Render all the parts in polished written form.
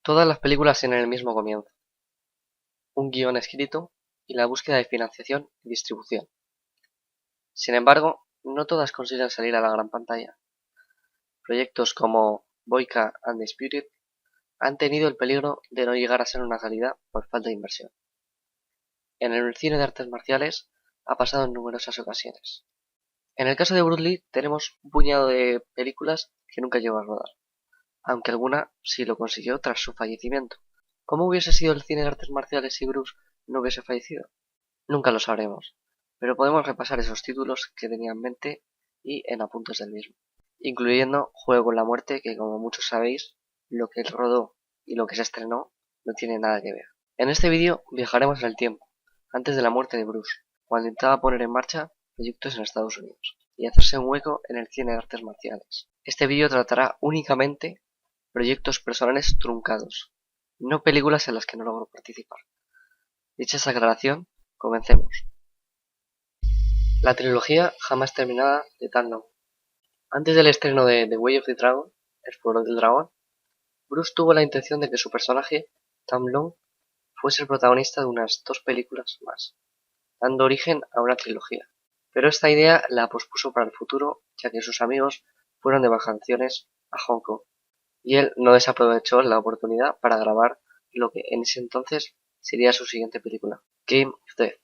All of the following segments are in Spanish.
Todas las películas tienen el mismo comienzo, un guión escrito y la búsqueda de financiación y distribución. Sin embargo, no todas consiguen salir a la gran pantalla. Proyectos como Boyka and the Spirit han tenido el peligro de no llegar a ser una realidad por falta de inversión. En el cine de artes marciales ha pasado en numerosas ocasiones. En el caso de Bruce Lee tenemos un puñado de películas que nunca llegó a rodar, aunque alguna sí lo consiguió tras su fallecimiento. ¿Cómo hubiese sido el cine de artes marciales si Bruce no hubiese fallecido? Nunca lo sabremos, pero podemos repasar esos títulos que tenía en mente y en apuntes del mismo, incluyendo Juego con la muerte, que como muchos sabéis, lo que él rodó y lo que se estrenó no tiene nada que ver. En este vídeo viajaremos en el tiempo, antes de la muerte de Bruce, cuando intentaba poner en marcha proyectos en Estados Unidos y hacerse un hueco en el cine de artes marciales. Este vídeo tratará únicamente proyectos personales truncados, no películas en las que no logró participar. Dicha esa aclaración, comencemos. La trilogía jamás terminada de Tan Long. Antes del estreno de The Way of the Dragon, El Furor del Dragón, Bruce tuvo la intención de que su personaje, Tam Long, fuese el protagonista de unas 2 películas más, dando origen a una trilogía. Pero esta idea la pospuso para el futuro, ya que sus amigos fueron de vacaciones a Hong Kong, y él no desaprovechó la oportunidad para grabar lo que en ese entonces sería su siguiente película, Game of Death,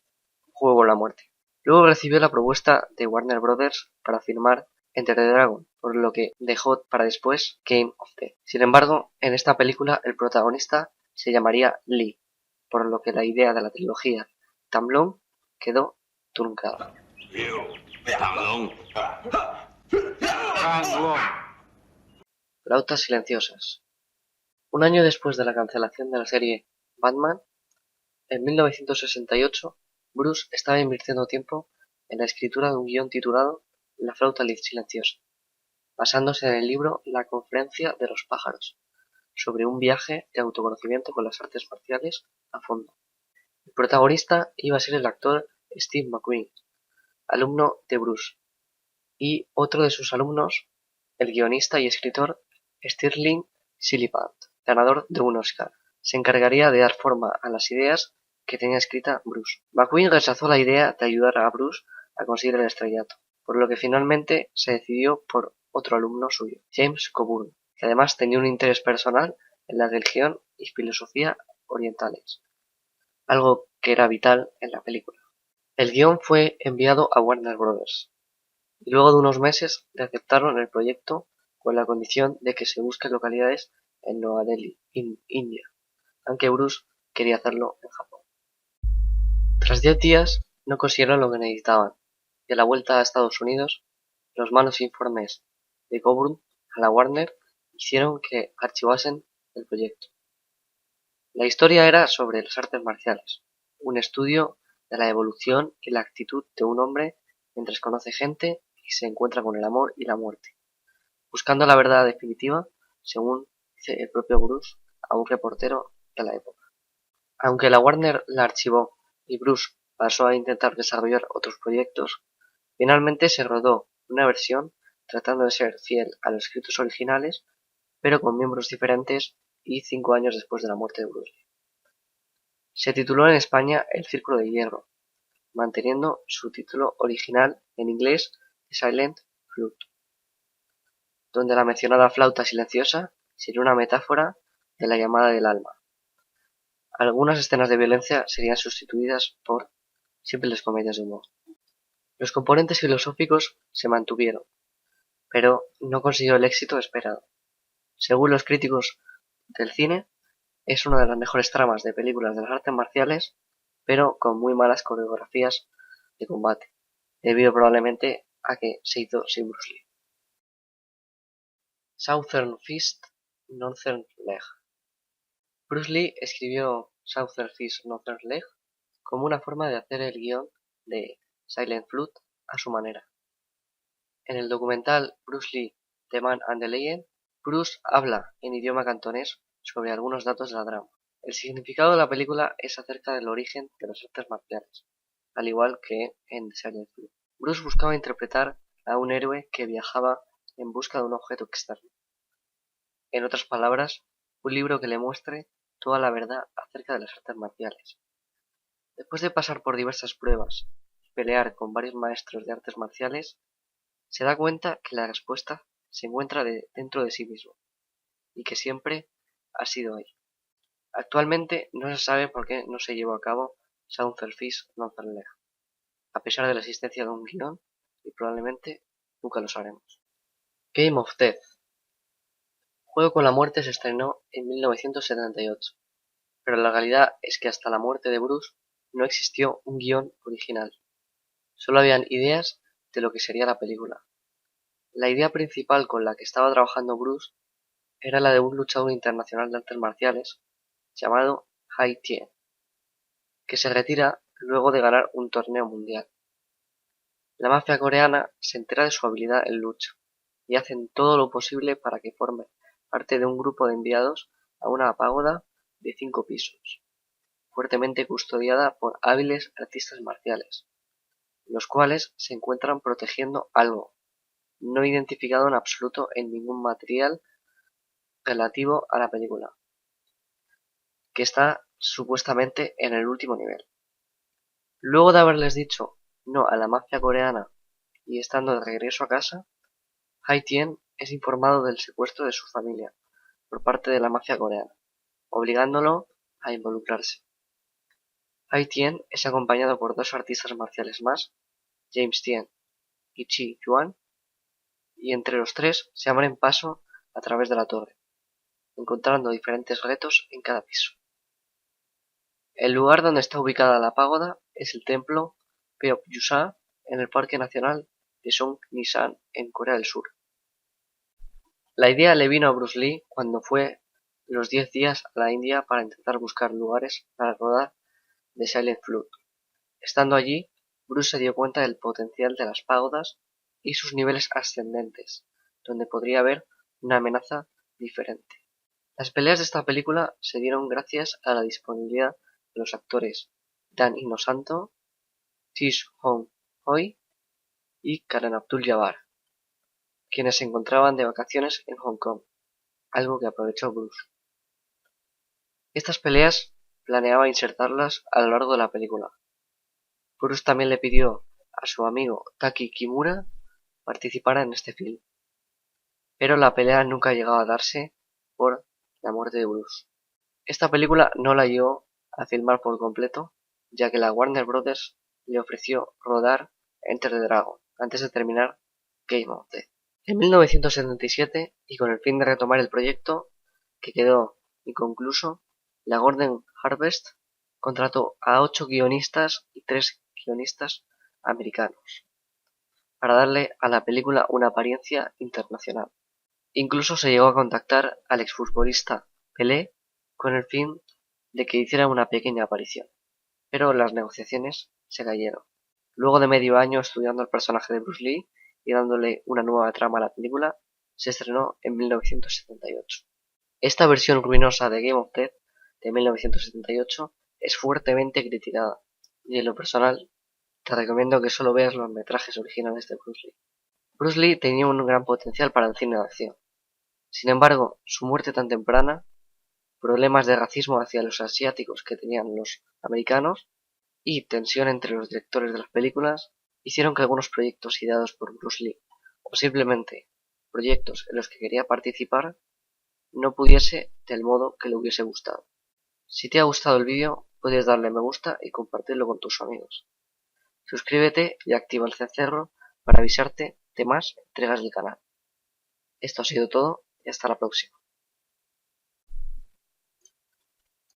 Juego de la Muerte. Luego recibió la propuesta de Warner Brothers para filmar Enter the Dragon, por lo que dejó para después Game of Death. Sin embargo, en esta película el protagonista se llamaría Lee, por lo que la idea de la trilogía Tam Long quedó truncada. Flautas silenciosas. Un año después de la cancelación de la serie Batman, en 1968, Bruce estaba invirtiendo tiempo en la escritura de un guión titulado La flauta silenciosa, basándose en el libro La conferencia de los pájaros, sobre un viaje de autoconocimiento con las artes marciales a fondo. El protagonista iba a ser el actor Steve McQueen, alumno de Bruce, y otro de sus alumnos, el guionista y escritor Stirling Silliphant, ganador de un Oscar. Se encargaría de dar forma a las ideas que tenía escrita Bruce. McQueen rechazó la idea de ayudar a Bruce a conseguir el estrellato, por lo que finalmente se decidió por otro alumno suyo, James Coburn, que además tenía un interés personal en la religión y filosofía orientales, algo que era vital en la película. El guión fue enviado a Warner Brothers, y luego de unos meses le aceptaron el proyecto con la condición de que se busquen localidades en Nueva Delhi, India, aunque Bruce quería hacerlo en Japón. Tras 10 días no consiguieron lo que necesitaban, y a la vuelta a Estados Unidos, los malos informes de Coburn a la Warner hicieron que archivasen el proyecto. La historia era sobre las artes marciales, un estudio de la evolución y la actitud de un hombre mientras conoce gente y se encuentra con el amor y la muerte, buscando la verdad definitiva, según dice el propio Bruce a un reportero de la época. Aunque la Warner la archivó y Bruce pasó a intentar desarrollar otros proyectos, finalmente se rodó una versión tratando de ser fiel a los escritos originales, pero con miembros diferentes y 5 años después de la muerte de Bruce Lee. Se tituló en España El Círculo de Hierro, manteniendo su título original en inglés The Silent Flute, donde la mencionada flauta silenciosa sería una metáfora de la llamada del alma. Algunas escenas de violencia serían sustituidas por simples comedias de humor. Los componentes filosóficos se mantuvieron, pero no consiguió el éxito esperado. Según los críticos del cine, es una de las mejores tramas de películas de las artes marciales, pero con muy malas coreografías de combate, debido probablemente a que se hizo sin Bruce Lee. Southern Fist, Northern Leg. Bruce Lee escribió Southern Fist, Northern Leg como una forma de hacer el guión de Silent Flute a su manera. En el documental Bruce Lee, The Man and the Legend, Bruce habla en idioma cantonés sobre algunos datos de la trama. El significado de la película es acerca del origen de las artes marciales, al igual que en Silent Flute. Bruce buscaba interpretar a un héroe que viajaba en busca de un objeto externo. En otras palabras, un libro que le muestre toda la verdad acerca de las artes marciales. Después de pasar por diversas pruebas y pelear con varios maestros de artes marciales, se da cuenta que la respuesta se encuentra dentro de sí mismo y que siempre ha sido ahí. Actualmente no se sabe por qué no se llevó a cabo Southern-Fish Northern, a pesar de la existencia de un guión, y probablemente nunca lo sabremos. Game of Death. Juego con la muerte se estrenó en 1978, pero la realidad es que hasta la muerte de Bruce no existió un guión original. Solo habían ideas de lo que sería la película. La idea principal con la que estaba trabajando Bruce era la de un luchador internacional de artes marciales llamado Hai Tien, que se retira luego de ganar un torneo mundial. La mafia coreana se entera de su habilidad en lucha y hacen todo lo posible para que forme parte de un grupo de enviados a una pagoda de 5 pisos, fuertemente custodiada por hábiles artistas marciales, los cuales se encuentran protegiendo algo, no identificado en absoluto en ningún material relativo a la película, que está supuestamente en el último nivel. Luego de haberles dicho no a la mafia coreana y estando de regreso a casa, Hai Tien es informado del secuestro de su familia por parte de la mafia coreana, obligándolo a involucrarse. Hai Tien es acompañado por dos artistas marciales más, James Tien y Chi Yuan, y entre los tres se abren paso a través de la torre, encontrando diferentes retos en cada piso. El lugar donde está ubicada la pagoda es el templo Peopjusa en el Parque Nacional de Songnisan en Corea del Sur. La idea le vino a Bruce Lee cuando fue los 10 días a la India para intentar buscar lugares para rodar The Silent Flood. Estando allí, Bruce se dio cuenta del potencial de las pagodas y sus niveles ascendentes, donde podría haber una amenaza diferente. Las peleas de esta película se dieron gracias a la disponibilidad de los actores Dan Inosanto, Tish Hong-hoi y Karan Abdul-Jabbar, quienes se encontraban de vacaciones en Hong Kong, algo que aprovechó Bruce. Estas peleas planeaba insertarlas a lo largo de la película. Bruce también le pidió a su amigo Taki Kimura participar en este film, pero la pelea nunca llegó a darse por la muerte de Bruce. Esta película no la llegó a filmar por completo, ya que la Warner Bros. Le ofreció rodar Enter the Dragon antes de terminar Game of Death. En 1977, y con el fin de retomar el proyecto, que quedó inconcluso, la Golden Harvest contrató a 8 guionistas y 3 guionistas americanos para darle a la película una apariencia internacional. Incluso se llegó a contactar al exfutbolista Pelé con el fin de que hiciera una pequeña aparición, pero las negociaciones se cayeron. Luego de medio año estudiando el personaje de Bruce Lee y dándole una nueva trama a la película, se estrenó en 1978. Esta versión ruinosa de Game of Death de 1978 es fuertemente criticada, y en lo personal te recomiendo que solo veas los metrajes originales de Bruce Lee. Bruce Lee tenía un gran potencial para el cine de acción. Sin embargo, su muerte tan temprana, problemas de racismo hacia los asiáticos que tenían los americanos y tensión entre los directores de las películas hicieron que algunos proyectos ideados por Bruce Lee, o simplemente proyectos en los que quería participar, no pudiese del modo que le hubiese gustado. Si te ha gustado el vídeo, puedes darle me gusta y compartirlo con tus amigos. Suscríbete y activa el cencerro para avisarte de más entregas del canal. Esto ha sido todo y hasta la próxima.